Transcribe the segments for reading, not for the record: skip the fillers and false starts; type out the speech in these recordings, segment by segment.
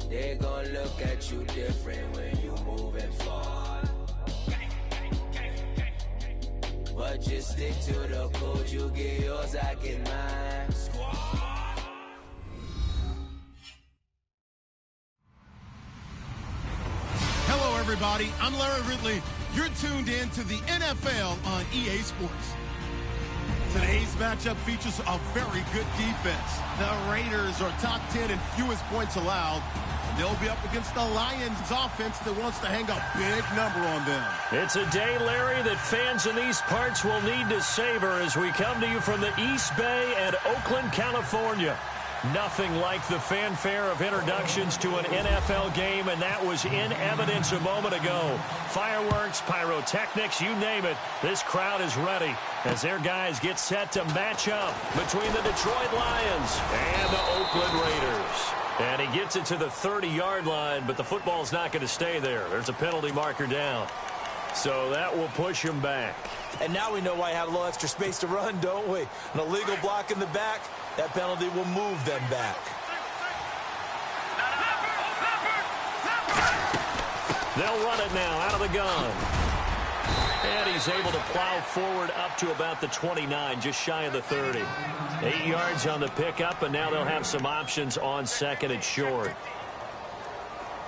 They gon' look at you different when you moving forward. But just stick to the code, you get yours, I get mine. Hello, everybody. I'm Larry Ridley. You're tuned in to the NFL on EA Sports. Today's matchup features a very good defense. The Raiders are top 10 in fewest points allowed. They'll be up against the Lions offense that wants to hang a big number on them. It's a day, Larry, that fans in these parts will need to savor as we come to you from the East Bay and Oakland, California. Nothing like the fanfare of introductions to an NFL game, and that was in evidence a moment ago. Fireworks, pyrotechnics, you name it. This crowd is ready as their guys get set to match up between the Detroit Lions and the Oakland Raiders. And he gets it to the 30-yard line, but the football's not going to stay there. There's a penalty marker down. So that will push him back. And now we know why you have a little extra space to run, don't we? An illegal block in the back, that penalty will move them back. They'll run it now out of the gun. And he's able to plow forward up to about the 29, just shy of the 30. 8 yards on the pickup, and now they'll have some options on second and short.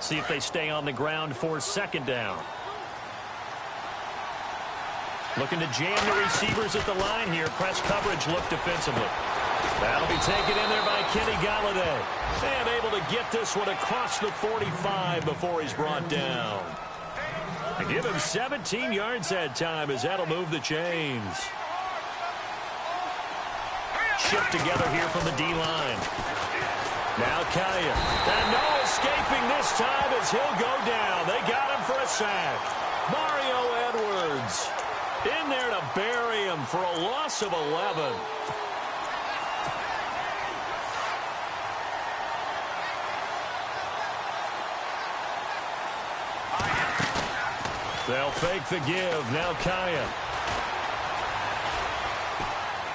See if they stay on the ground for second down. Looking to jam the receivers at the line here. Press coverage look defensively. That'll be taken in there by Kenny Galladay. And able to get this one across the 45 before he's brought down. They give him 17 yards that time as that'll move the chains. Shift together here from the D-line. Now Kaya. And no escaping this time as he'll go down. They got him for a sack. Mario Edwards in there to bury him for a loss of 11. They'll fake the give. Now Kaya.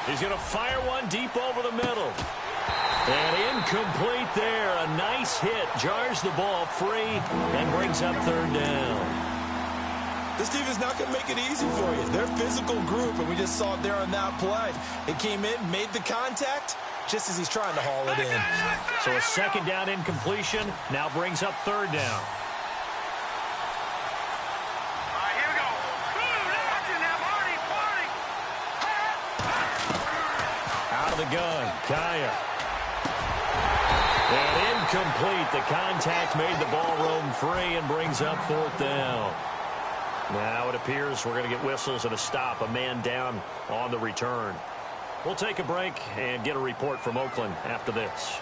He's going to fire one deep over the middle. And incomplete there. A nice hit. Jars the ball free and brings up third down. This team is not going to make it easy for you. They're a physical group, and we just saw it there on that play. It came in, made the contact, just as he's trying to haul it in. So a second down incompletion now brings up third down. Out of the gun, Kaya. And incomplete. The contact made the ball roam free and brings up fourth down. Now it appears we're going to get whistles and a stop. A man down on the return. We'll take a break and get a report from Oakland after this.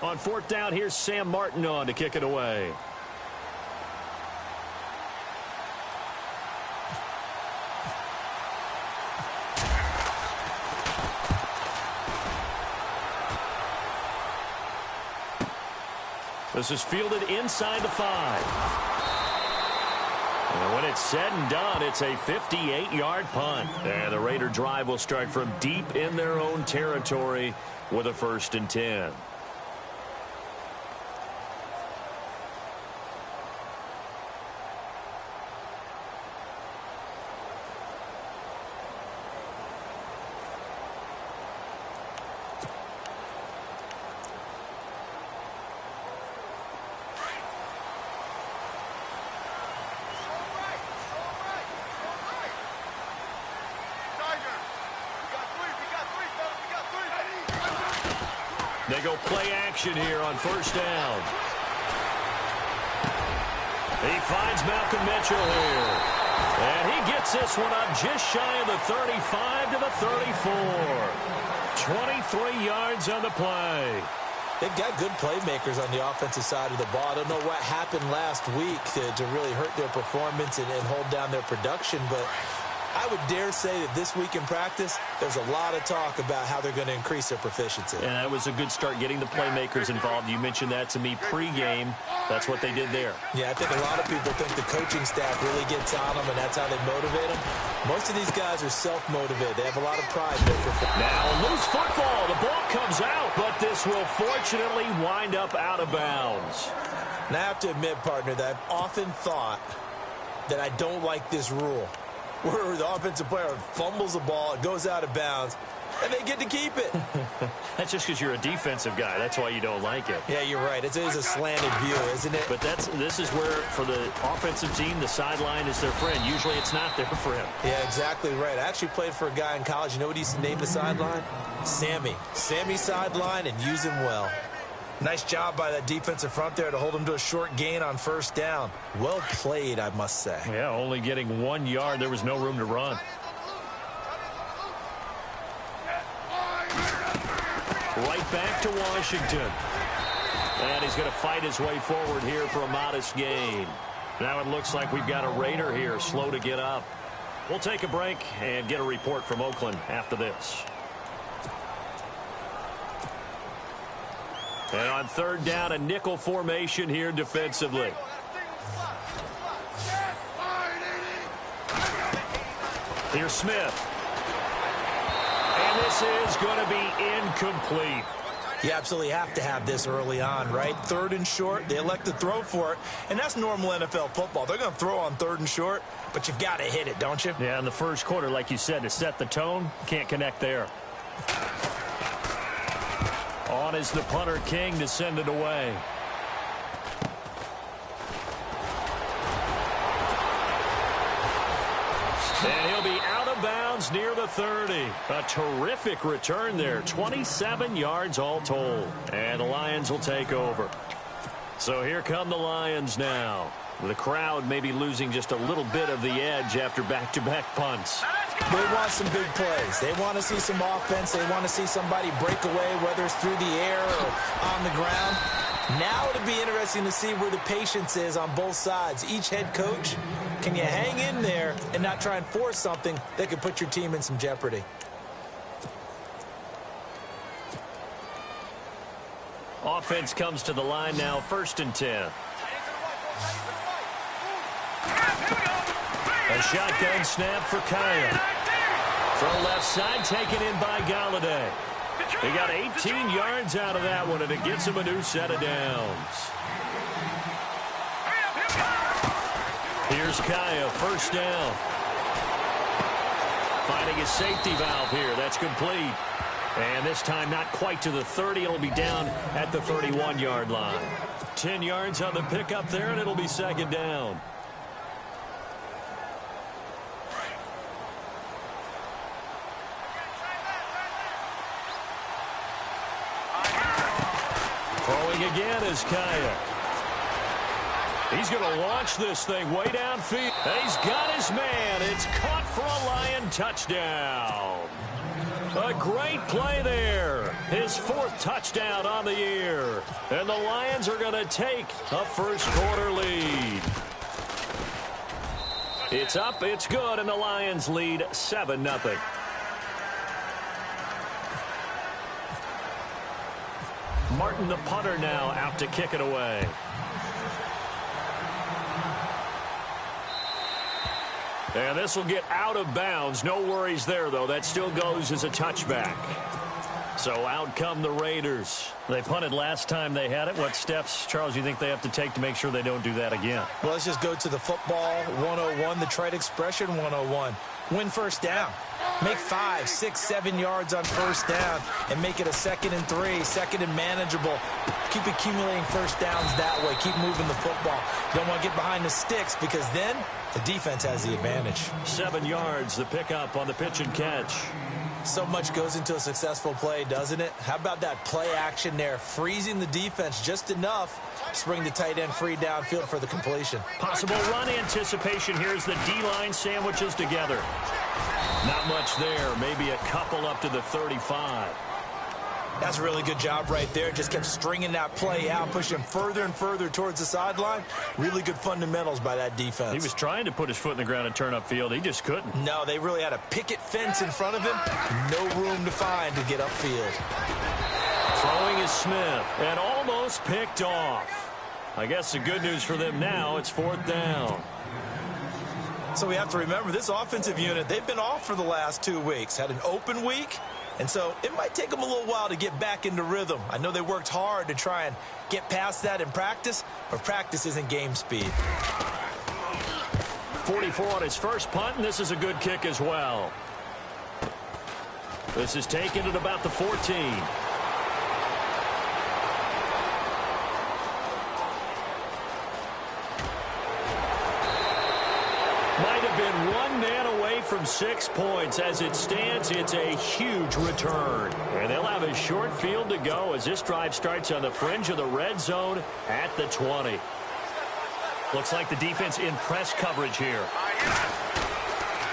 On fourth down, here's Sam Martin on to kick it away. This is fielded inside the 5. And when it's said and done, it's a 58-yard punt. And the Raider drive will start from deep in their own territory with a 1st and 10. They go play action here on first down. He finds Malcolm Mitchell here. And he gets this one up just shy of the 35 to the 34. 23 yards on the play. They've got good playmakers on the offensive side of the ball. I don't know what happened last week to really hurt their performance and hold down their production, but I would dare say that this week in practice, there's a lot of talk about how they're going to increase their proficiency. And that was a good start, getting the playmakers involved. You mentioned that to me pregame. That's what they did there. Yeah, I think a lot of people think the coaching staff really gets on them, and that's how they motivate them. Most of these guys are self-motivated. They have a lot of pride built for football. Now, loose football. The ball comes out, but this will fortunately wind up out of bounds. And I have to admit, partner, that I've often thought that I don't like this rule, where the offensive player fumbles the ball, it goes out of bounds, and they get to keep it. That's just because you're a defensive guy. That's why you don't like it. Yeah, you're right. It is a slanted view, isn't it? But this is where, for the offensive team, the sideline is their friend. Usually it's not there for him. Yeah, exactly right. I actually played for a guy in college. You know what he used to name the sideline? Sammy. Sammy sideline, and use him well. Nice job by that defensive front there to hold him to a short gain on first down. Well played, I must say. Yeah, only getting 1 yard. There was no room to run. Right back to Washington. And he's going to fight his way forward here for a modest gain. Now it looks like we've got a Raider here, slow to get up. We'll take a break and get a report from Oakland after this. And on third down, a nickel formation here defensively. Here's Smith. And this is going to be incomplete. You absolutely have to have this early on, right? Third and short, they elect to throw for it, and that's normal NFL football. They're going to throw on third and short, but you've got to hit it, don't you? Yeah, in the first quarter, like you said, to set the tone, can't connect there. On is the punter, King, to send it away. And he'll be out of bounds near the 30. A terrific return there. 27 yards all told. And the Lions will take over. So here come the Lions now. The crowd may be losing just a little bit of the edge after back-to-back punts. They want some big plays. They want to see some offense. They want to see somebody break away, whether it's through the air or on the ground. Now it'll be interesting to see where the patience is on both sides. Each head coach, can you hang in there and not try and force something that could put your team in some jeopardy? Offense comes to the line now, 1st and 10. A shotgun snap for Kaya. From left side, taken in by Galladay. He got 18 yards out of that one, and it gets him a new set of downs. Here's Kaya, 1st down. Finding his safety valve here. That's complete. And this time not quite to the 30. It'll be down at the 31-yard line. 10 yards on the pickup there, and it'll be 2nd down. Throwing again is Kaya. He's going to launch this thing way downfield. And he's got his man. It's caught for a Lion touchdown. A great play there. His 4th touchdown on the year. And the Lions are going to take a first-quarter lead. It's up, it's good, and the Lions lead 7-0. Martin, the punter, now out to kick it away. And this will get out of bounds. No worries there, though. That still goes as a touchback. So out come the Raiders. They punted last time they had it. What steps, Charles, you think they have to take to make sure they don't do that again? Well, let's just go to the football 101, the trite expression 101. Win first down. Make 5, 6, 7 yards on first down and make it a 2nd and 3, 2nd and manageable. Keep accumulating first downs that way. Keep moving the football. You don't want to get behind the sticks because then the defense has the advantage. 7 yards, the pickup on the pitch and catch. So much goes into a successful play, doesn't it? How about that play action there? Freezing the defense just enough to bring the tight end free downfield for the completion. Possible run anticipation. Here's the D-line sandwiches together. Not much there. Maybe a couple up to the 35. That's a really good job right there. Just kept stringing that play out, pushing further and further towards the sideline. Really good fundamentals by that defense. He was trying to put his foot in the ground and turn upfield. He just couldn't. No, they really had a picket fence in front of him. No room to find to get upfield. Throwing is Smith, and almost picked off. I guess the good news for them now, it's 4th down. So we have to remember this offensive unit, they've been off for the last 2 weeks. Had an open week, and so it might take them a little while to get back into rhythm. I know they worked hard to try and get past that in practice, but practice isn't game speed. 44 on his first punt, and this is a good kick as well. This is taken at about the 14. Might have been one man away from 6 points. As it stands, it's a huge return. And they'll have a short field to go as this drive starts on the fringe of the red zone at the 20. Looks like the defense in press coverage here.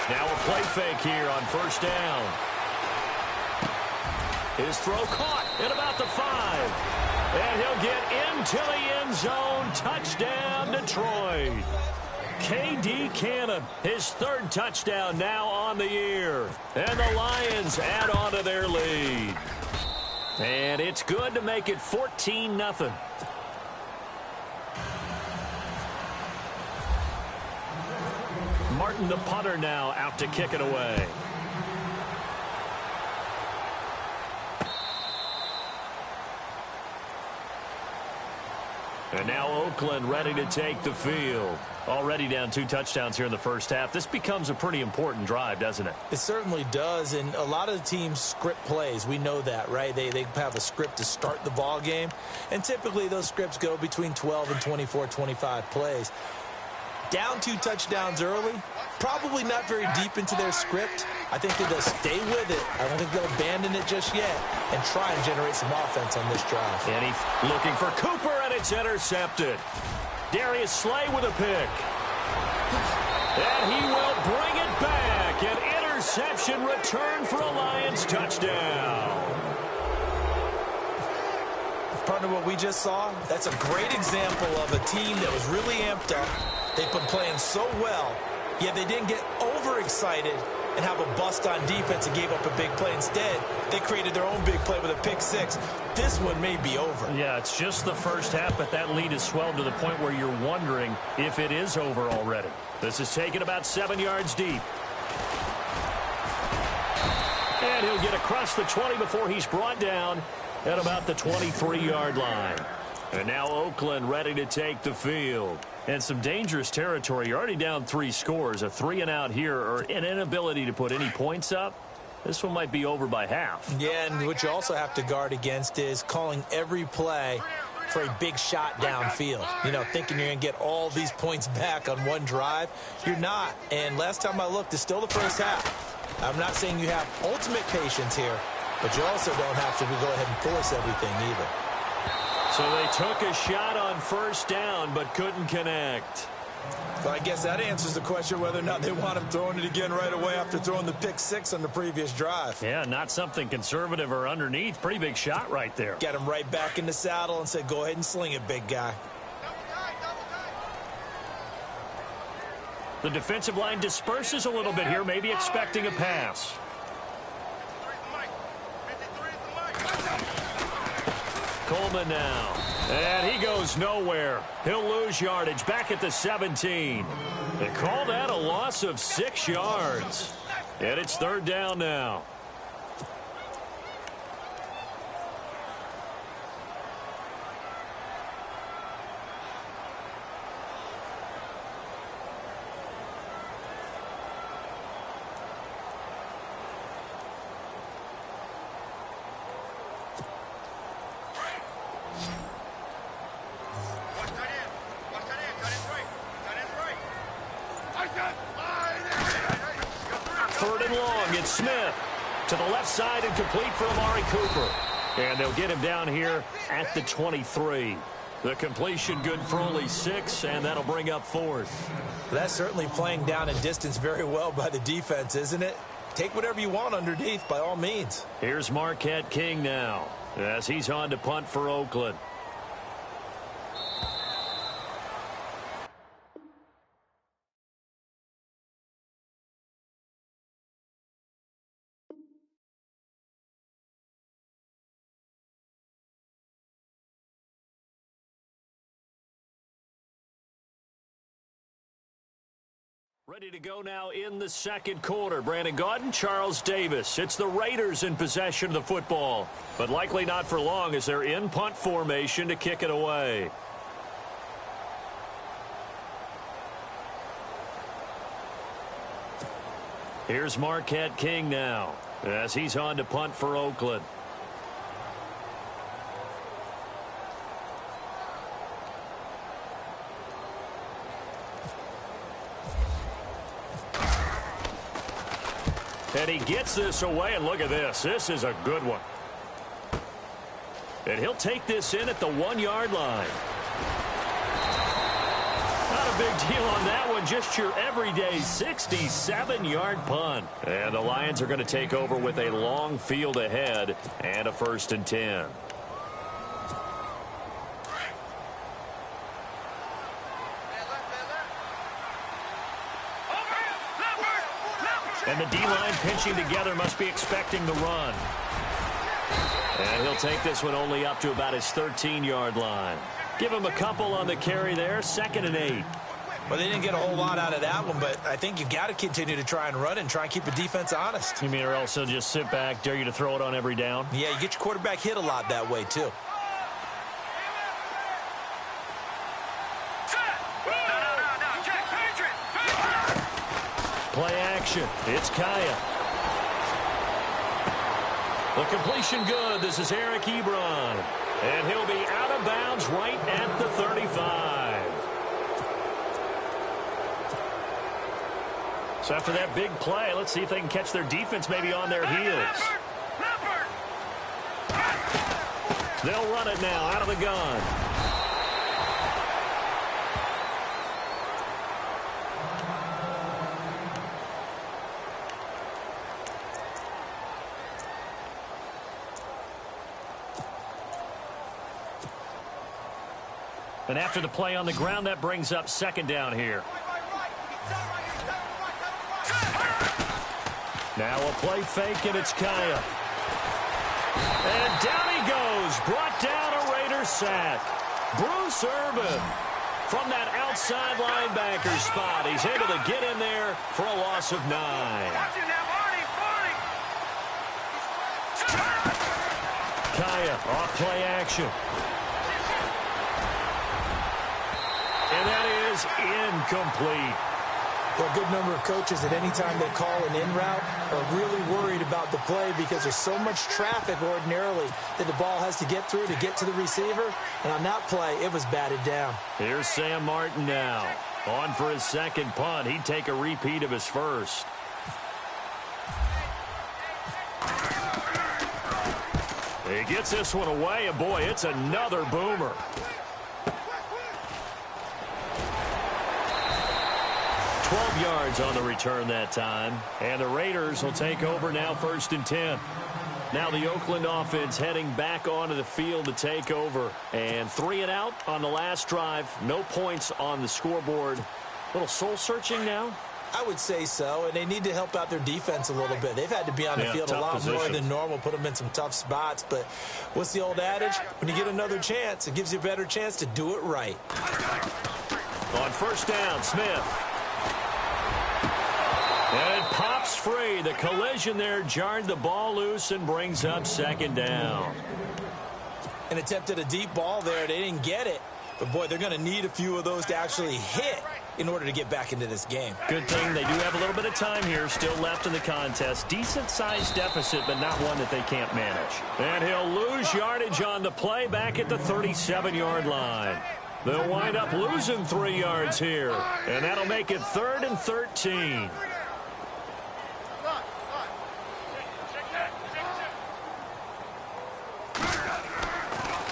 Now a play fake here on 1st down. His throw caught at about the 5. And he'll get into the end zone. Touchdown, Detroit. K.D. Cannon, his 3rd touchdown now on the year. And the Lions add on to their lead. And it's good to make it 14-0. Martin, the punter, now out to kick it away. And now Oakland ready to take the field. Already down 2 touchdowns here in the first half. This becomes a pretty important drive, doesn't it? It certainly does, and a lot of the teams script plays. We know that, right? They have a script to start the ball game, and typically those scripts go between 12 and 24, 25 plays. Down 2 touchdowns early, probably not very deep into their script. I think they'll stay with it. I don't think they'll abandon it just yet and try and generate some offense on this drive. And he's looking for Cooper, and it's intercepted. Darius Slay with a pick. And he will bring it back. An interception return for a Lions touchdown. Partner, what we just saw, that's a great example of a team that was really amped up. They've been playing so well, yet they didn't get overexcited and have a bust on defense and gave up a big play. Instead, they created their own big play with a pick 6. This one may be over. Yeah, it's just the first half, but that lead has swelled to the point where you're wondering if it is over already. This is taken about 7 yards deep. And he'll get across the 20 before he's brought down at about the 23-yard line. And now Oakland ready to take the field. And some dangerous territory. You're already down 3 scores. A 3-and-out here, or an inability to put any points up. This one might be over by half. Yeah, and what you also have to guard against is calling every play for a big shot downfield. You know, thinking you're going to get all these points back on one drive. You're not. And last time I looked, it's still the first half. I'm not saying you have ultimate patience here, but you also don't have to go ahead and force everything either. So they took a shot on 1st down, but couldn't connect. So I guess that answers the question whether or not they want him throwing it again right away after throwing the pick 6 on the previous drive. Yeah, not something conservative or underneath. Pretty big shot right there. Got him right back in the saddle and said, go ahead and sling it, big guy. The defensive line disperses a little bit here, maybe expecting a pass. Coleman now. And he goes nowhere. He'll lose yardage back at the 17. They call that a loss of 6 yards. And it's 3rd down now. It's Smith to the left side and complete for Amari Cooper. And they'll get him down here at the 23. The completion good for only 6, and that'll bring up 4th. That's certainly playing down in distance very well by the defense, isn't it? Take whatever you want underneath by all means. Here's Marquette King now. as he's on to punt for Oakland. Ready to go now in the second quarter. Brandon Gaudin, Charles Davis. It's the Raiders in possession of the football, but likely not for long as they're in punt formation to kick it away. Here's Marquette King now as he's on to punt for Oakland. And he gets this away, and look at this. This is a good one. And he'll take this in at the 1-yard line. Not a big deal on that one. Just your everyday 67-yard punt. And the Lions are going to take over with a long field ahead and a 1st and 10. And the D-line pinching together must be expecting the run. And he'll take this one only up to about his 13-yard line. Give him a couple on the carry there, 2nd and 8. Well, they didn't get a whole lot out of that one, but I think you've got to continue to try and run and try and keep the defense honest. You mean or else they'll just sit back, dare you to throw it on every down? Yeah, you get your quarterback hit a lot that way, too. Play action. It's Kaya. The completion good. This is Eric Ebron. And he'll be out of bounds right at the 35. So after that big play, let's see if they can catch their defense maybe on their heels. They'll run it now out of the gun. And after the play on the ground, that brings up 2nd down here. Now a play fake, and it's Kaya. And down he goes. Brought down a Raider sack. Bruce Irvin from that outside linebacker spot. He's able to get in there for a loss of 9. Kaya off play action. And that is incomplete. A good number of coaches at any time they call an in route are really worried about the play because there's so much traffic ordinarily that the ball has to get through to get to the receiver. And on that play, it was batted down. Here's Sam Martin now. On for his 2nd punt. He'd take a repeat of his 1st. He gets this one away, and boy, it's another boomer. 12 yards on the return that time. And the Raiders will take over now 1st and 10. Now the Oakland offense heading back onto the field to take over. And 3 and out on the last drive. No points on the scoreboard. A little soul-searching now? I would say so, and they need to help out their defense a little bit. They've had to be on the field a lot more than normal, put them in some tough spots. But what's the old adage? When you get another chance, it gives you a better chance to do it right. On 1st down, Smith. And it pops free. The collision there jarred the ball loose and brings up 2nd down. An attempt at a deep ball there. They didn't get it. But, boy, they're going to need a few of those to actually hit in order to get back into this game. Good thing they do have a little bit of time here still left in the contest. Decent-sized deficit, but not one that they can't manage. And he'll lose yardage on the play back at the 37-yard line. They'll wind up losing 3 yards here. And that'll make it 3rd and 13.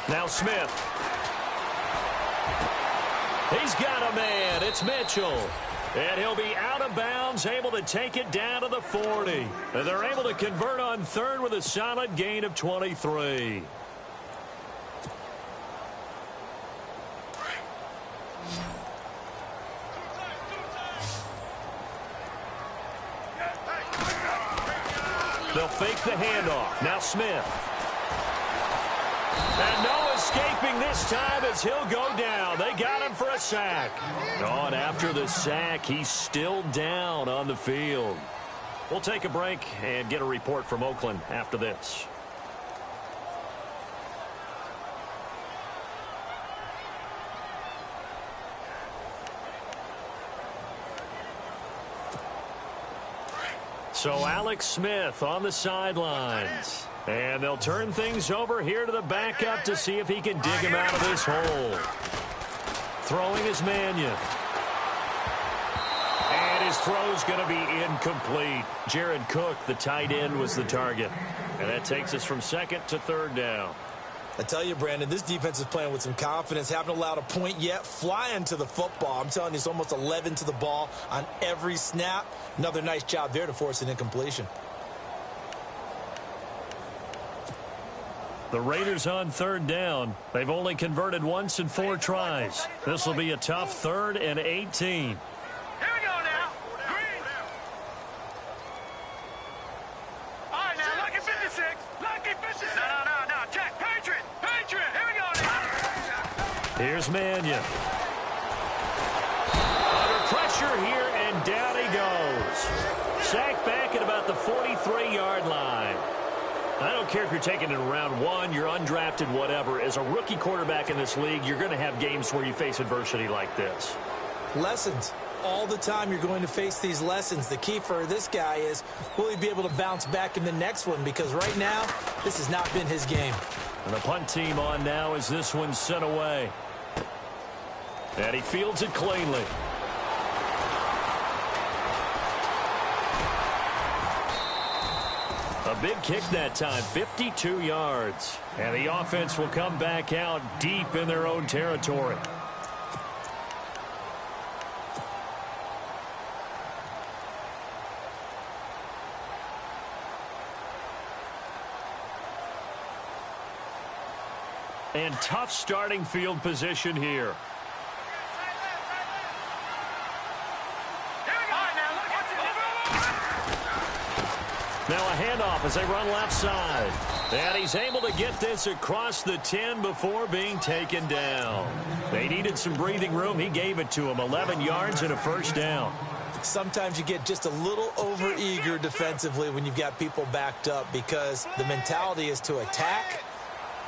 Now Smith. He's got a man. It's Mitchell. And he'll be out of bounds, able to take it down to the 40. And they're able to convert on 3rd with a solid gain of 23. They'll fake the handoff. Now Smith. And no escaping this time as he'll go down. They got him for a sack. Oh, and after the sack, he's still down on the field. We'll take a break and get a report from Oakland after this. So Alex Smith on the sidelines. And they'll turn things over here to the backup to see if he can dig him out of this hole. Throwing is Mannion. And his throw's going to be incomplete. Jared Cook, the tight end, was the target. And that takes us from second to third down. I tell you, Brandon, this defense is playing with some confidence. Haven't allowed a point yet. Flying to the football. I'm telling you, it's almost 11 to the ball on every snap. Another nice job there to force an incompletion. The Raiders on third down. They've only converted once in 4 tries. This will be a tough 3rd and 18. Here we go now. Green. All right, now, lucky 56. Lucky 56. No. Check. Patriot. Here we go now. Here's Mannion. Under pressure here, and down he goes. Sacked back at about the 43-yard line. I don't care if you're taking it in round 1, you're undrafted, whatever. As a rookie quarterback in this league, you're going to have games where you face adversity like this. Lessons. All the time you're going to face these lessons. The key for this guy is, will he be able to bounce back in the next one? Because right now, this has not been his game. And the punt team on now as this one's sent away. And he fields it cleanly. A big kick that time, 52 yards. And the offense will come back out deep in their own territory. And tough starting field position here. Now a handoff as they run left side. And he's able to get this across the 10 before being taken down. They needed some breathing room. He gave it to them. 11 yards and a first down. Sometimes you get just a little over-eager defensively when you've got people backed up because the mentality is to attack,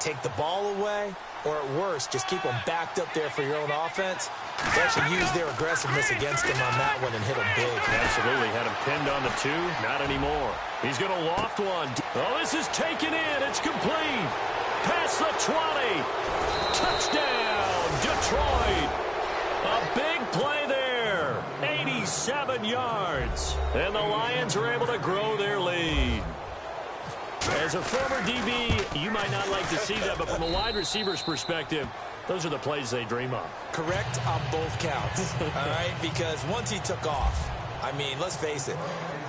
take the ball away, or at worst, just keep them backed up there for your own offense. They actually used their aggressiveness against him on that one and hit him big. Absolutely. Had him pinned on the 2. Not anymore. He's going to loft one. Oh, this is taken in. It's complete. Past the 20. Touchdown, Detroit. A big play there. 87 yards. And the Lions are able to grow their lead. As a former DB, you might not like to see that, but from a wide receiver's perspective, those are the plays they dream of. Correct on both counts, all right? Because once he took off, I mean, let's face it,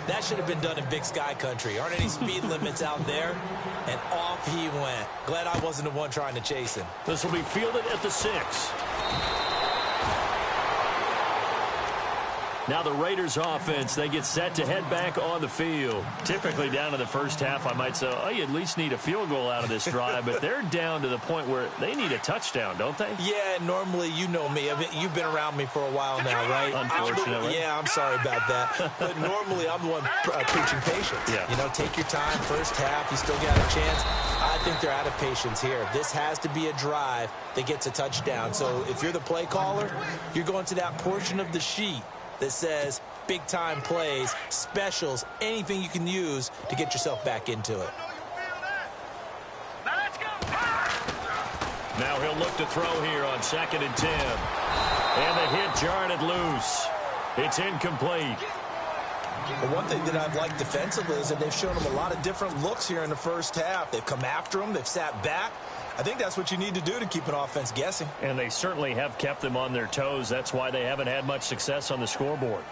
that should have been done in Big Sky country. Aren't any speed limits out there? And off he went. Glad I wasn't the one trying to chase him. This will be fielded at the 6. Now the Raiders offense, they get set to head back on the field. Typically down in the first half, I might say, oh, you at least need a field goal out of this drive, but they're down to the point where they need a touchdown, don't they? Yeah, normally, you know me. I mean, you've been around me for a while now, right? Unfortunately. I'm sorry about that. But normally, I'm the one preaching patience. Yeah. You know, take your time, first half, you still got a chance. I think they're out of patience here. This has to be a drive that gets a touchdown. So if you're the play caller, you're going to that portion of the sheet that says big-time plays, specials, anything you can use to get yourself back into it. Now he'll look to throw here on 2nd and 10. And the hit jarred it loose. It's incomplete. Well, one thing that I've liked defensively is that they've shown them a lot of different looks here in the first half. They've come after them. They've sat back. I think that's what you need to do to keep an offense guessing. And they certainly have kept them on their toes. That's why they haven't had much success on the scoreboard.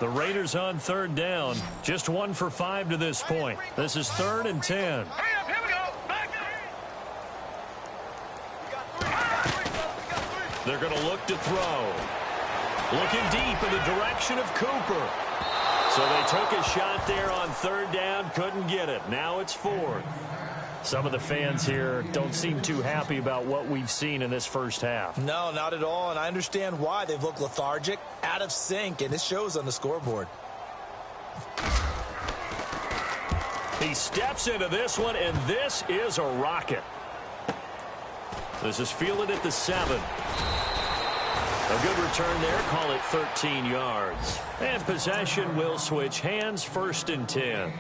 The Raiders on third down. Just 1 for 5 to this point. This is 3rd and 10. They're going to look to throw. Looking deep in the direction of Cooper. So they took a shot there on third down, couldn't get it. Now it's fourth. Some of the fans here don't seem too happy about what we've seen in this first half. No, not at all, and I understand why. They've looked lethargic, out of sync, and it shows on the scoreboard. He steps into this one, and this is a rocket. This is fielded at the 7. A good return there. Call it 13 yards. And possession will switch hands, 1st and 10.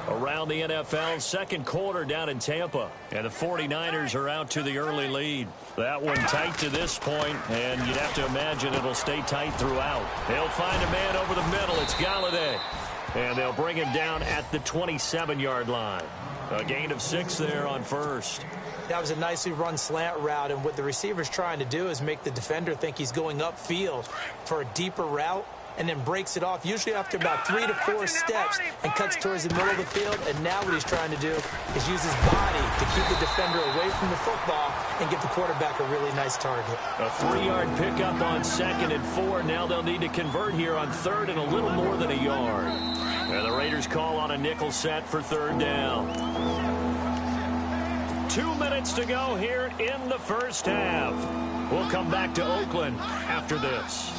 Around the NFL, second quarter down in Tampa. And the 49ers are out to the early lead. That one tight to this point, and you'd have to imagine it'll stay tight throughout. They'll find a man over the middle. It's Galladay. And they'll bring him down at the 27-yard line. A gain of 6 there on first. That was a nicely run slant route, and what the receiver's trying to do is make the defender think he's going upfield for a deeper route, and then breaks it off, usually after about 3 to 4 steps, and cuts towards the middle of the field. And now what he's trying to do is use his body to keep the defender away from the football and give the quarterback a really nice target. A 3-yard pickup on 2nd and 4. Now they'll need to convert here on 3rd and a little more than a yard. And the Raiders call on a nickel set for 3rd down. 2 minutes to go here in the first half. We'll come back to Oakland after this.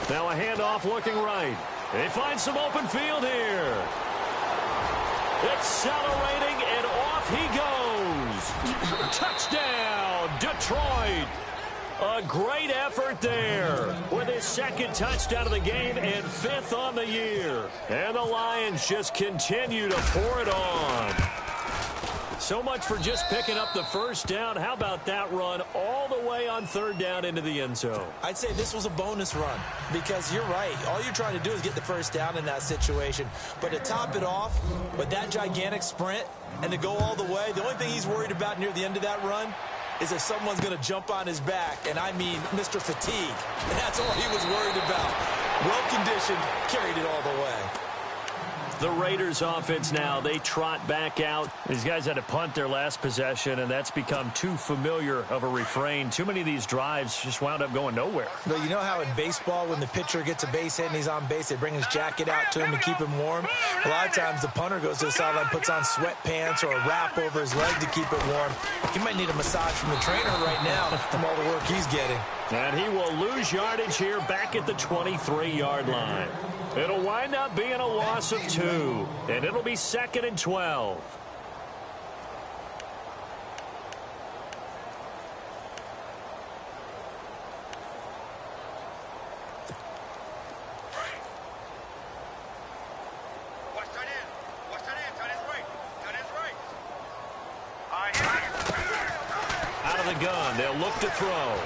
Now a handoff looking right. They find some open field here. Accelerating, and off he goes. Touchdown, Detroit. A great effort there with his 2nd touchdown of the game and 5th on the year. And the Lions just continue to pour it on. So much for just picking up the first down. How about that run all the way on 3rd down into the end zone? I'd say this was a bonus run because you're right. All you're trying to do is get the first down in that situation. But to top it off with that gigantic sprint and to go all the way, the only thing he's worried about near the end of that run is if someone's going to jump on his back, and I mean Mr. Fatigue. And that's all he was worried about. Well-conditioned, carried it all the way. The Raiders offense now, they trot back out. These guys had to punt their last possession, and that's become too familiar of a refrain. Too many of these drives just wound up going nowhere. But you know how in baseball, when the pitcher gets a base hit and he's on base, they bring his jacket out to him to keep him warm? A lot of times the punter goes to the sideline, puts on sweatpants or a wrap over his leg to keep it warm. He might need a massage from the trainer right now from all the work he's getting. And he will lose yardage here back at the 23-yard line. It'll wind up being a loss of 2, and it'll be 2nd and 12. Out of the gun, they'll look to throw.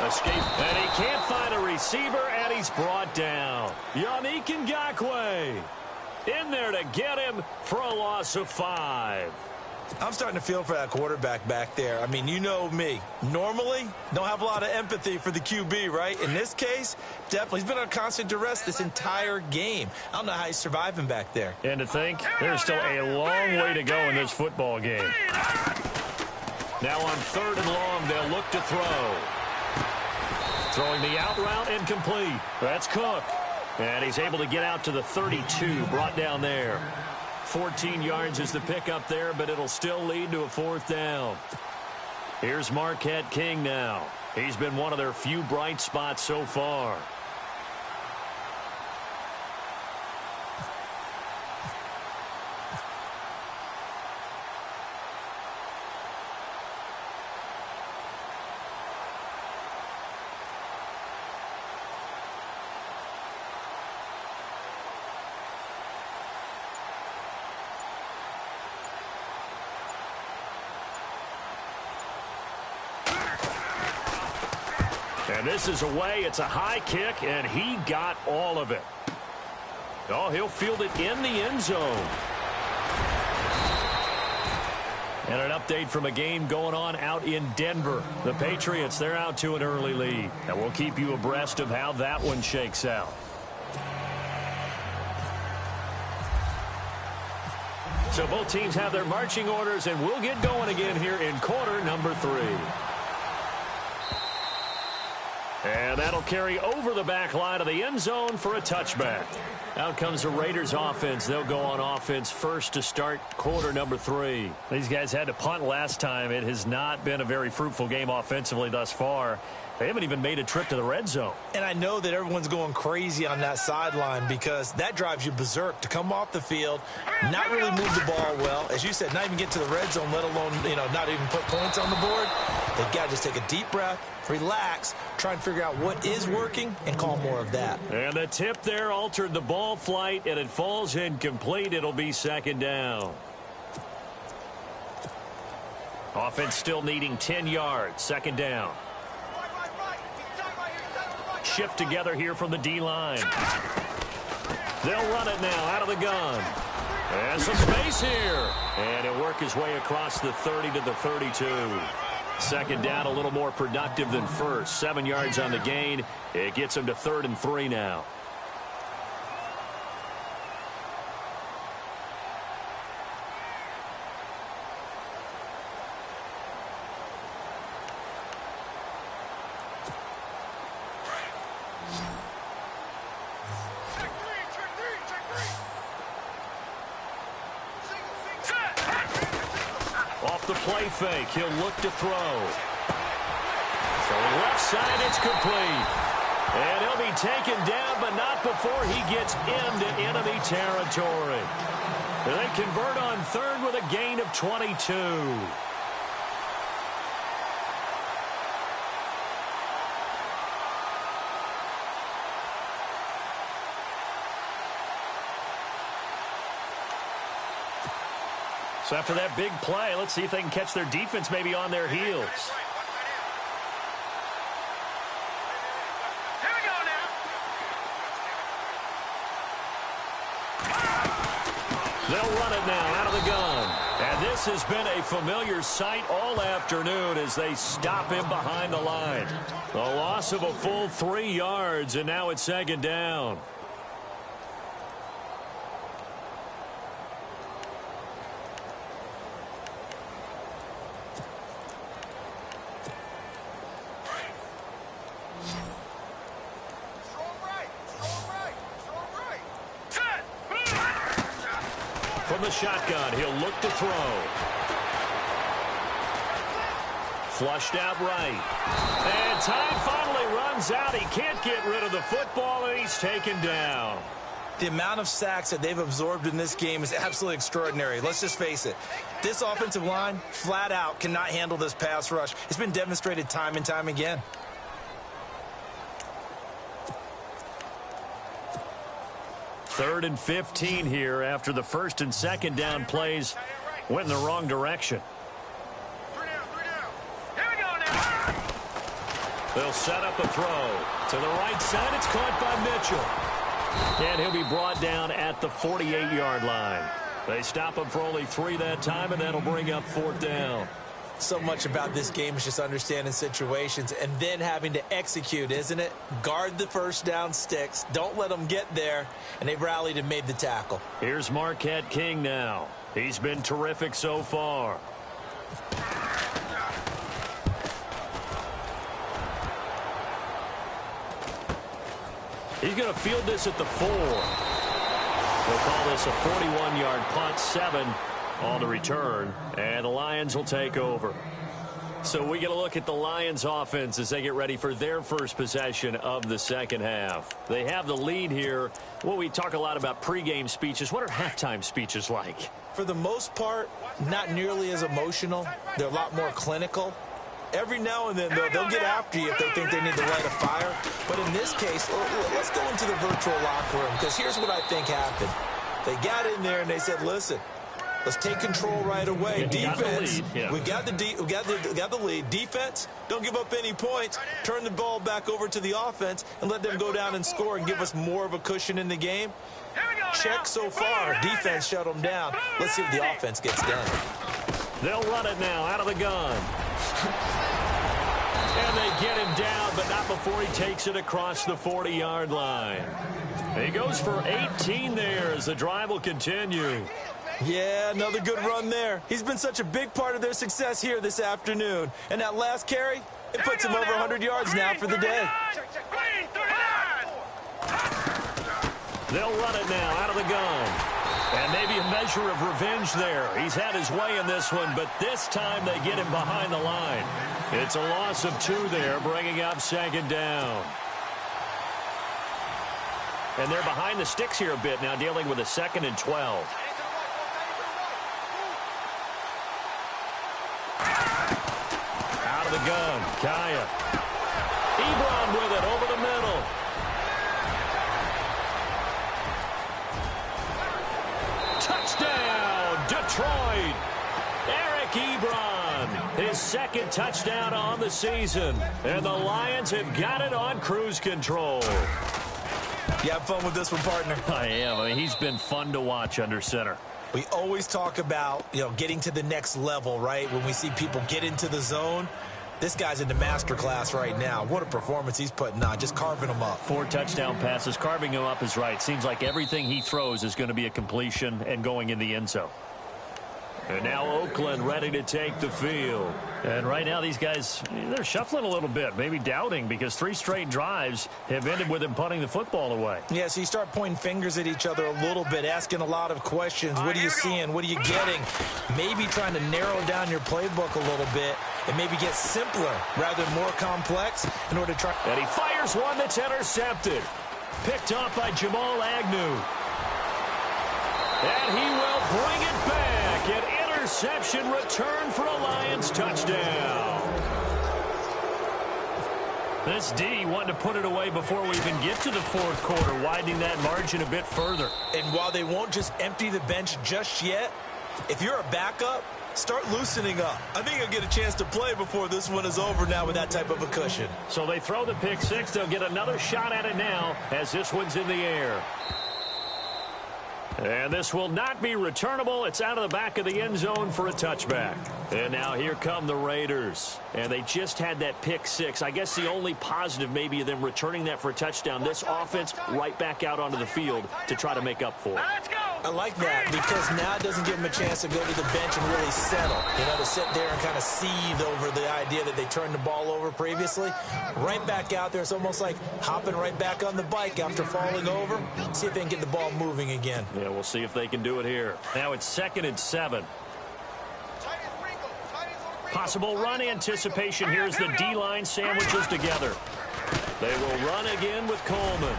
Escape, and he can't find a receiver, and he's brought down. Yannick Ngakoue in there to get him for a loss of 5. I'm starting to feel for that quarterback back there. I mean, you know me. Normally, don't have a lot of empathy for the QB, right? In this case, definitely. He's been on constant duress this entire game. I don't know how he's surviving back there. And to think, there's still a long way to go in this football game. Now on 3rd and long, they'll look to throw. Throwing the out route incomplete. That's Cook. And he's able to get out to the 32, brought down there. 14 yards is the pickup there, but it'll still lead to a 4th down. Here's Marquette King now. He's been one of their few bright spots so far. And this is away. It's a high kick, and he got all of it. Oh, he'll field it in the end zone. And an update from a game going on out in Denver. The Patriots, they're out to an early lead. And we'll keep you abreast of how that one shakes out. So both teams have their marching orders, and we'll get going again here in quarter number 3. And that'll carry over the back line of the end zone for a touchback. Out comes the Raiders offense. They'll go on offense first to start quarter number 3. These guys had to punt last time. It has not been a very fruitful game offensively thus far. They haven't even made a trip to the red zone. And I know that everyone's going crazy on that sideline because that drives you berserk to come off the field, not really move the ball well. As you said, not even get to the red zone, let alone, not even put points on the board. They've got to just take a deep breath, relax, try and figure out what is working, and call more of that. And the tip there altered the ball flight, and it falls incomplete. It'll be second down. Offense still needing 10 yards. Second down. Shift together here from the D-line. They'll run it now out of the gun. And some space here. And he'll work his way across the 30 to the 32. Second down a little more productive than first. 7 yards on the gain. It gets him to 3rd and 3 now. The play fake. He'll look to throw. From left side, it's complete. And he'll be taken down, but not before he gets into enemy territory. They convert on 3rd with a gain of 22. So after that big play, let's see if they can catch their defense maybe on their heels. Here we go now. They'll run it now out of the gun. And this has been a familiar sight all afternoon as they stop him behind the line. The loss of a full 3 yards, and now it's second down. From the shotgun, he'll look to throw. Flushed out right. And time finally runs out. He can't get rid of the football, and he's taken down. The amount of sacks that they've absorbed in this game is absolutely extraordinary. Let's just face it. This offensive line, flat out, cannot handle this pass rush. It's been demonstrated time and time again. Third and 15 here after the first and second down plays went in the wrong direction. 3 down. Here we go now. They'll set up a throw. To the right side, it's caught by Mitchell. And he'll be brought down at the 48-yard line. They stop him for only 3 that time, and that'll bring up 4th down. So much about this game is just understanding situations and then having to execute, isn't it? Guard the first down sticks. Don't let them get there. And they've rallied and made the tackle. Here's Marquette King now. He's been terrific so far. He's going to field this at the 4. We'll call this a 41-yard punt, 7 on the return, and the Lions will take over. So we get a look at the Lions offense as they get ready for their first possession of the second half. They have the lead here. Well, we talk a lot about pregame speeches. What are halftime speeches like? For the most part, not nearly as emotional. They're a lot more clinical. Every now and then, though, they'll get after you if they think they need to light a fire. But in this case, let's go into the virtual locker room, because here's what I think happened. They got in there and they said, listen, let's take control right away. Defense, we got the lead. Defense, don't give up any points. Turn the ball back over to the offense and let them go down and score and give us more of a cushion in the game. Check so far. Defense shut them down. Let's see if the offense gets done. They'll run it now out of the gun. And they get him down, but not before he takes it across the 40-yard line. He goes for 18 there as the drive will continue. Yeah, another good run there. He's been such a big part of their success here this afternoon. And that last carry, it puts him over 100 yards now for the day. They'll run it now out of the gun. And maybe a measure of revenge there. He's had his way in this one, but this time they get him behind the line. It's a loss of 2 there, bringing up 2nd down. And they're behind the sticks here a bit now, dealing with a 2nd and 12. Out of the gun, Kaya. Ebron with it over the middle. Touchdown, Detroit. Eric Ebron, his 2nd touchdown on the season. And the Lions have got it on cruise control. You have fun with this one, partner? I am. I mean, he's been fun to watch under center. We always talk about, getting to the next level, right? When we see people get into the zone, this guy's in the master class right now. What a performance he's putting on, just carving them up. 4 touchdown passes. Carving him up is right. Seems like everything he throws is going to be a completion and going in the end zone. And now Oakland ready to take the field. And right now these guys, they're shuffling a little bit, maybe doubting, because 3 straight drives have ended with him punting the football away. Yeah, so you start pointing fingers at each other a little bit, asking a lot of questions. What are you seeing? What are you getting? Maybe trying to narrow down your playbook a little bit and maybe get simpler rather than more complex in order to try. And he fires one that's intercepted. Picked off by Jamal Agnew. And he will bring it back. An interception return for a Lions touchdown. This D wanted to put it away before we even get to the 4th quarter, widening that margin a bit further. And while they won't just empty the bench just yet, if you're a backup, start loosening up. I think you'll get a chance to play before this one is over now with that type of a cushion. So they throw the pick 6. They'll get another shot at it now as this one's in the air. And this will not be returnable. It's out of the back of the end zone for a touchback. And now here come the Raiders. And they just had that pick 6. I guess the only positive maybe of them returning that for a touchdown. This offense right back out onto the field to try to make up for it. Let's go. I like that because now it doesn't give them a chance to go to the bench and really settle. To sit there and kind of seethe over the idea that they turned the ball over previously. Right back out there. It's almost like hopping right back on the bike after falling over. See if they can get the ball moving again. Yeah, we'll see if they can do it here. Now it's 2nd and 7. Possible run anticipation. Here's the D-line sandwiches together. They will run again with Coleman.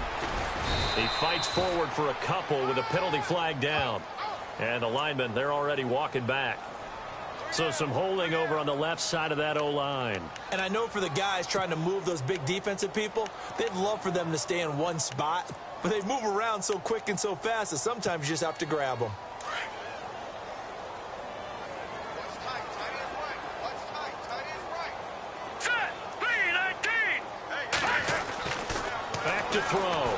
He fights forward for a couple with a penalty flag down. And the linemen, they're already walking back. So some holding over on the left side of that O-line. And I know for the guys trying to move those big defensive people, they'd love for them to stay in one spot. But they move around so quick and so fast that sometimes you just have to grab them. Back to throw.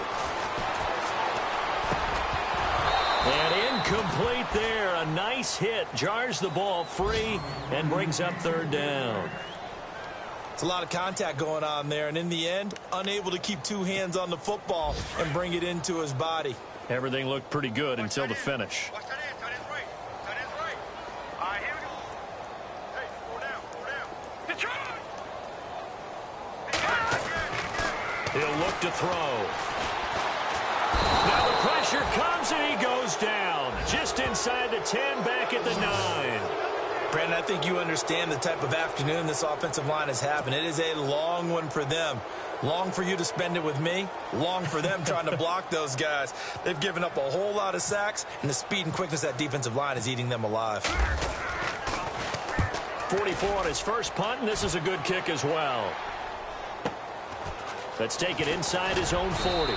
And incomplete there. A nice hit. Jars the ball free and brings up 3rd down. It's a lot of contact going on there. And in the end, unable to keep 2 hands on the football and bring it into his body. Everything looked pretty good until the finish. Watch that end. Tight end's right. Tight end's right. All right, here we go. Hey, slow down. Slow down. Detroit! He'll look to throw. Now the pressure comes and he goes down. Just inside the 10, back at the 9. Brandon, I think you understand the type of afternoon this offensive line is having. It is a long one for them. Long for you to spend it with me. Long for them trying to block those guys. They've given up a whole lot of sacks, and the speed and quickness of that defensive line is eating them alive. 44 on his first punt, and this is a good kick as well. Let's take it inside his own 40.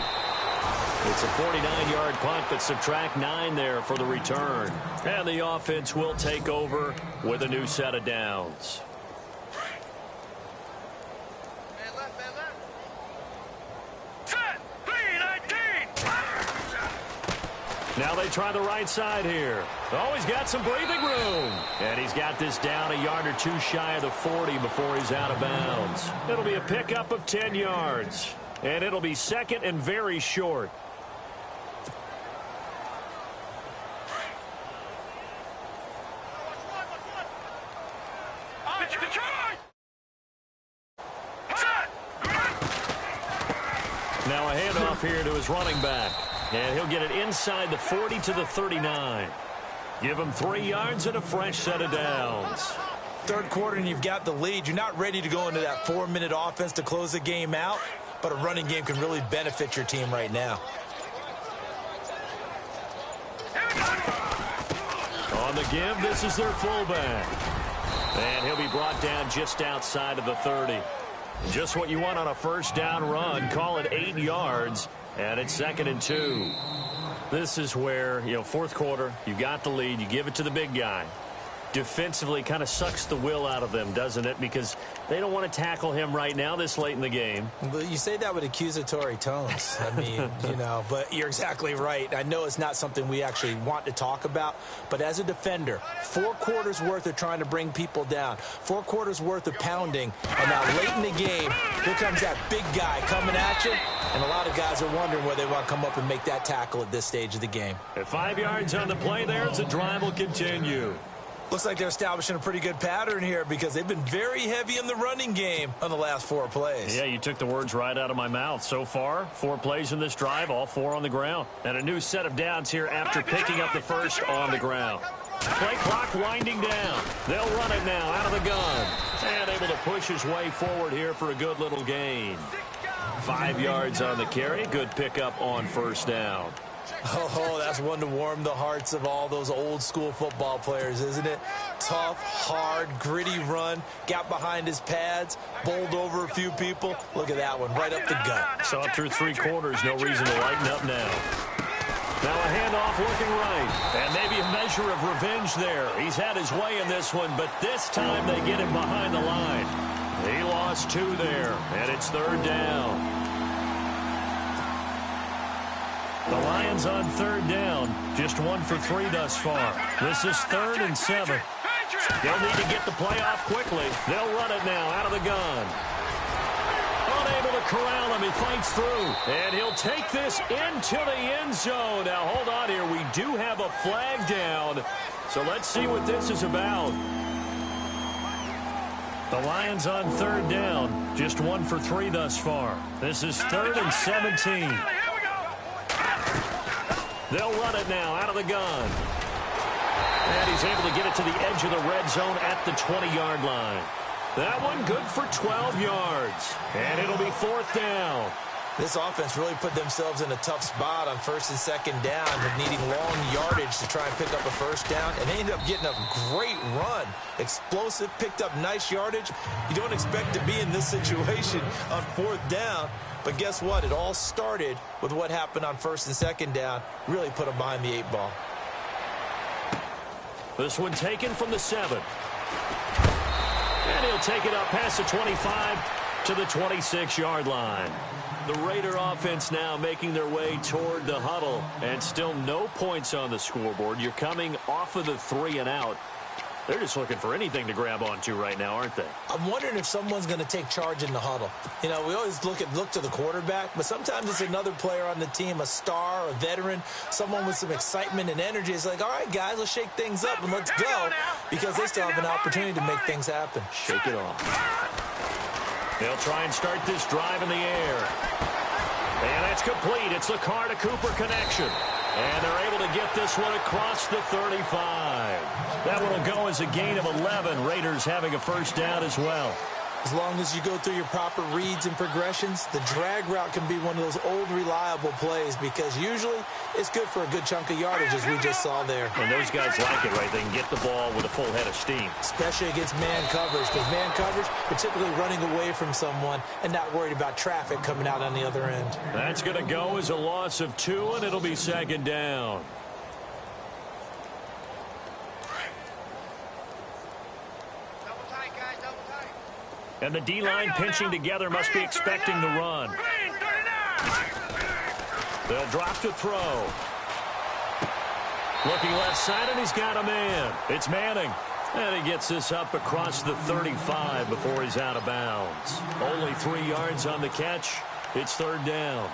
It's a 49-yard punt, but subtract 9 there for the return. And the offense will take over with a new set of downs. Now they try the right side here. Oh, he's got some breathing room. And he's got this down a yard or 2 shy of the 40 before he's out of bounds. It'll be a pickup of 10 yards. And it'll be 2nd and very short. Now a handoff here to his running back. And he'll get it inside the 40 to the 39. Give him 3 yards and a fresh set of downs. Third quarter and you've got the lead. You're not ready to go into that 4-minute offense to close the game out, but a running game can really benefit your team right now. On the give, this is their fullback. And he'll be brought down just outside of the 30. Just what you want on a first down run. Call it 8 yards, and it's 2nd and 2. This is where, fourth quarter, you got the lead, you give it to the big guy. Defensively kind of sucks the will out of them, doesn't it? Because they don't want to tackle him right now this late in the game. But you say that with accusatory tones. I mean, but you're exactly right. I know it's not something we actually want to talk about, but as a defender, 4 quarters worth of trying to bring people down, 4 quarters worth of pounding, and now late in the game, here comes that big guy coming at you, and a lot of guys are wondering whether they want to come up and make that tackle at this stage of the game. At 5 yards on the play there, the drive will continue. Looks like they're establishing a pretty good pattern here because they've been very heavy in the running game on the last 4 plays. Yeah, you took the words right out of my mouth. So far, 4 plays in this drive, all 4 on the ground. And a new set of downs here after picking up the first on the ground. Play clock winding down. They'll run it now out of the gun. And able to push his way forward here for a good little gain. 5 yards on the carry. Good pickup on first down. Oh, that's one to warm the hearts of all those old school football players, isn't it? Tough, hard, gritty run, got behind his pads, bowled over a few people. Look at that one, right up the gut. Saw it through 3 quarters, no reason to lighten up now. Now a handoff looking right, and maybe a measure of revenge there. He's had his way in this one, but this time they get him behind the line. He lost 2 there, and it's 3rd down. The Lions on 3rd down, just 1 for 3 thus far. This is 3rd and 7. They'll need to get the play off quickly. They'll run it now out of the gun. Unable to corral him. He fights through. And he'll take this into the end zone. Now, hold on here. We do have a flag down. So let's see what this is about. The Lions on 3rd down, just 1 for 3 thus far. This is 3rd and 17. They'll run it now out of the gun. And he's able to get it to the edge of the red zone at the 20-yard line. That one good for 12 yards. And it'll be 4th down. This offense really put themselves in a tough spot on 1st and 2nd down, needing long yardage to try and pick up a first down. And they ended up getting a great run. Explosive, picked up nice yardage. You don't expect to be in this situation on 4th down. But guess what? It all started with what happened on 1st and 2nd down. Really put them behind the 8 ball. This one taken from the 7. And he'll take it up past the 25 to the 26-yard line. The Raider offense now making their way toward the huddle. And still no points on the scoreboard. You're coming off of the 3 and out. They're just looking for anything to grab onto right now, aren't they? I'm wondering if someone's going to take charge in the huddle. We always look to the quarterback, but sometimes it's another player on the team, a star, a veteran, someone with some excitement and energy. It's like, all right, guys, let's shake things up and let's go, because they still have an opportunity to make things happen. Shake it off. They'll try and start this drive in the air. And it's complete. It's the Carr to Cooper connection. And they're able to get this one across the 35. That one will go as a gain of 11. Raiders having a first down as well. As long as you go through your proper reads and progressions, the drag route can be one of those old reliable plays because usually it's good for a good chunk of yardage, as we just saw there. And those guys like it, right? They can get the ball with a full head of steam. Especially against man coverage, because man coverage, you're typically running away from someone and not worried about traffic coming out on the other end. That's going to go as a loss of 2, and it'll be 2nd down. And the D-line pinching together must be expecting the run. They'll drop to throw. Looking left side, and he's got a man. It's Manning. And he gets this up across the 35 before he's out of bounds. Only 3 yards on the catch. It's 3rd down.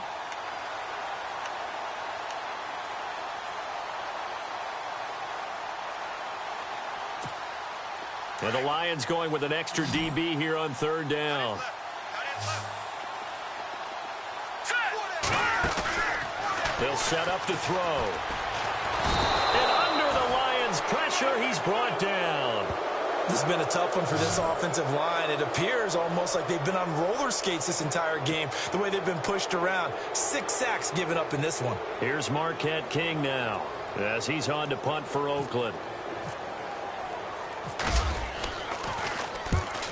And the Lions going with an extra DB here on third down. They'll set up to throw. And under the Lions' pressure, he's brought down. This has been a tough one for this offensive line. It appears almost like they've been on roller skates this entire game, the way they've been pushed around. 6 sacks given up in this one. Here's Marquette King now as he's on to punt for Oakland.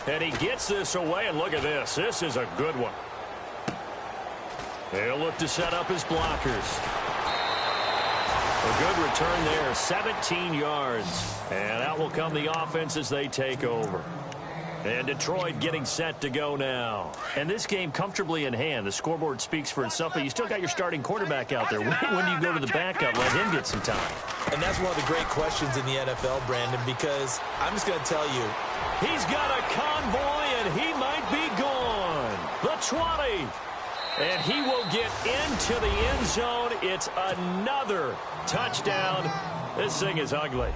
And he gets this away, and look at this. This is a good one. They'll look to set up his blockers. A good return there, 17 yards. And out will come the offense as they take over. And Detroit getting set to go now. And this game comfortably in hand. The scoreboard speaks for itself, but you still got your starting quarterback out there. When do you go to the backup? Let him get some time. And that's one of the great questions in the NFL, Brandon, because I'm just going to tell you. He's got a convoy, and he might be gone. The 20. And he will get into the end zone. It's another touchdown. This thing is ugly.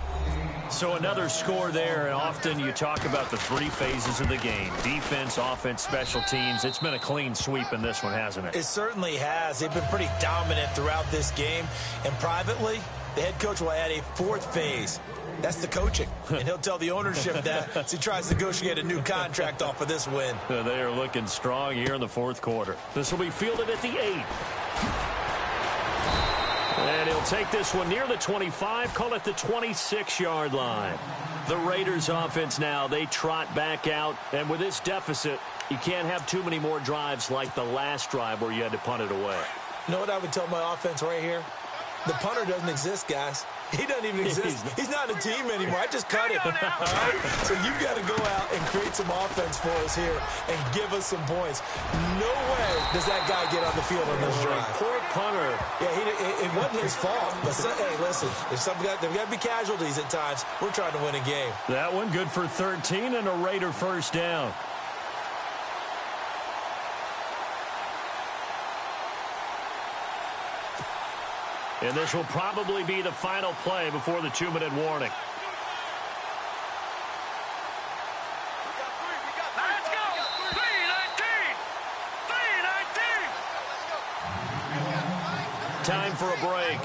So another score there, and often you talk about the 3 phases of the game. Defense, offense, special teams. It's been a clean sweep in this one, hasn't it? It certainly has. They've been pretty dominant throughout this game. And privately, the head coach will add a 4th phase. That's the coaching. And he'll tell the ownership that as he tries to negotiate a new contract off of this win. They are looking strong here in the 4th quarter. This will be fielded at the 8. And he'll take this one near the 25, call it the 26-yard line. The Raiders offense now, they trot back out. And with this deficit, you can't have too many more drives like the last drive where you had to punt it away. You know what I would tell my offense right here? The punter doesn't exist, guys. He doesn't even exist. He's not a team anymore. I just cut him. All right? So you've got to go out and create some offense for us here and give us some points. No way does that guy get on the field on this drive. Poor punter. Yeah, it wasn't his fault. But, hey, listen, there's got to be casualties at times. We're trying to win a game. That one good for 13 and a Raider first down. And this will probably be the final play before the 2-minute warning. Let's go! 3-19! Time for a break.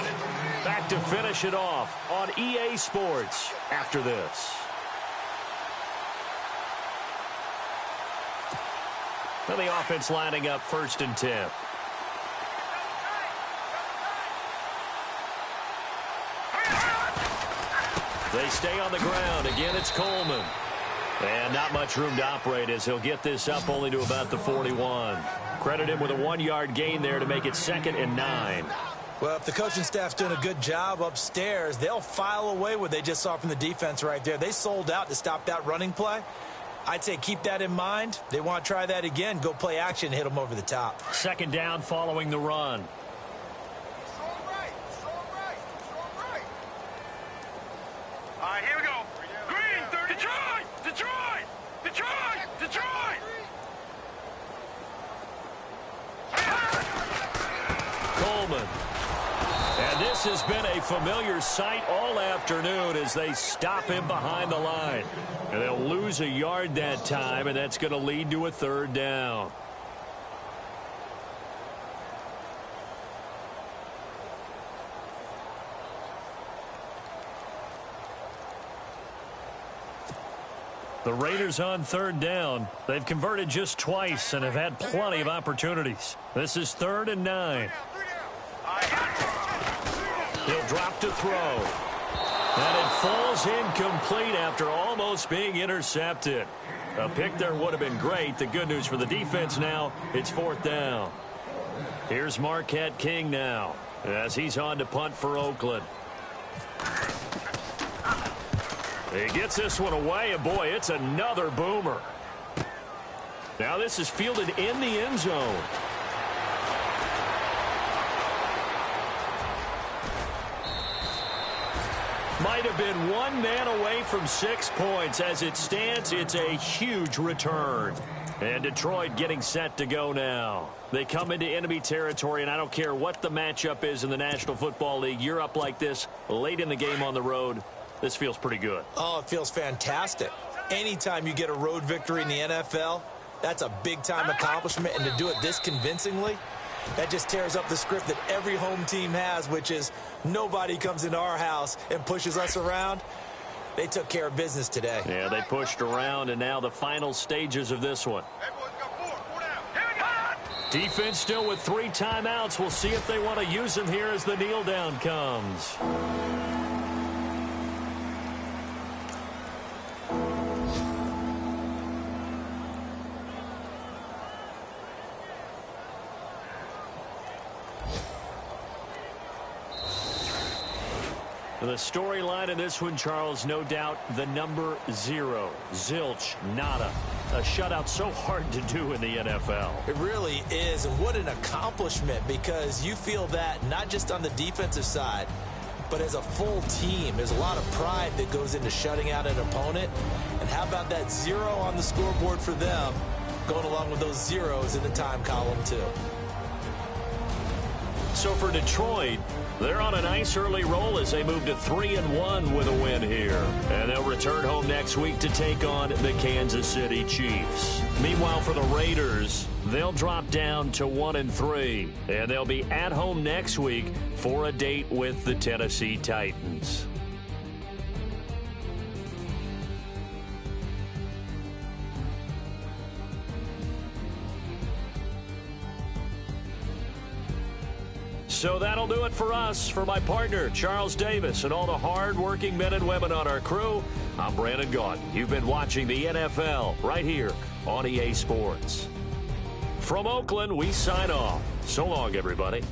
Back to finish it off on EA Sports after this. And the offense lining up 1st and 10. They stay on the ground. Again, it's Coleman. And not much room to operate as he'll get this up only to about the 41. Credit him with a 1-yard gain there to make it 2nd and 9. Well, if the coaching staff's doing a good job upstairs, they'll file away what they just saw from the defense right there. They sold out to stop that running play. I'd say keep that in mind. They want to try that again. Go play action, hit them over the top. 2nd down following the run. All right, here we go. Green, Detroit! Coleman. And this has been a familiar sight all afternoon as they stop him behind the line. And they'll lose a yard that time, and that's going to lead to a 3rd down. The Raiders on 3rd down. They've converted just twice and have had plenty of opportunities. This is 3rd and 9. He'll drop to throw. And it falls incomplete after almost being intercepted. A pick there would have been great. The good news for the defense now, it's 4th down. Here's Marquette King now as he's on to punt for Oakland. He gets this one away, and boy, it's another boomer. Now this is fielded in the end zone. Might have been 1 man away from 6 points. As it stands, it's a huge return. And Detroit getting set to go now. They come into enemy territory, and I don't care what the matchup is in the National Football League. You're up like this late in the game on the road. This feels pretty good. Oh, it feels fantastic. Anytime you get a road victory in the NFL, that's a big-time accomplishment, and to do it this convincingly, that just tears up the script that every home team has, which is nobody comes into our house and pushes us around. They took care of business today. Yeah, they pushed around, and now the final stages of this one. Defense still with 3 timeouts. We'll see if they want to use them here as the kneel down comes. The storyline in this one, Charles, no doubt the number 0. Zilch, nada. A shutout so hard to do in the NFL. It really is, and what an accomplishment, because you feel that not just on the defensive side, but as a full team. There's a lot of pride that goes into shutting out an opponent. And how about that 0 on the scoreboard for them, going along with those zeros in the time column too. So for Detroit, they're on a nice early roll as they move to 3-1 with a win here. And they'll return home next week to take on the Kansas City Chiefs. Meanwhile, for the Raiders, they'll drop down to 1-3. And they'll be at home next week for a date with the Tennessee Titans. So that'll do it for us. For my partner, Charles Davis, and all the hard-working men and women on our crew, I'm Brandon Gaudin. You've been watching the NFL right here on EA Sports. From Oakland, we sign off. So long, everybody.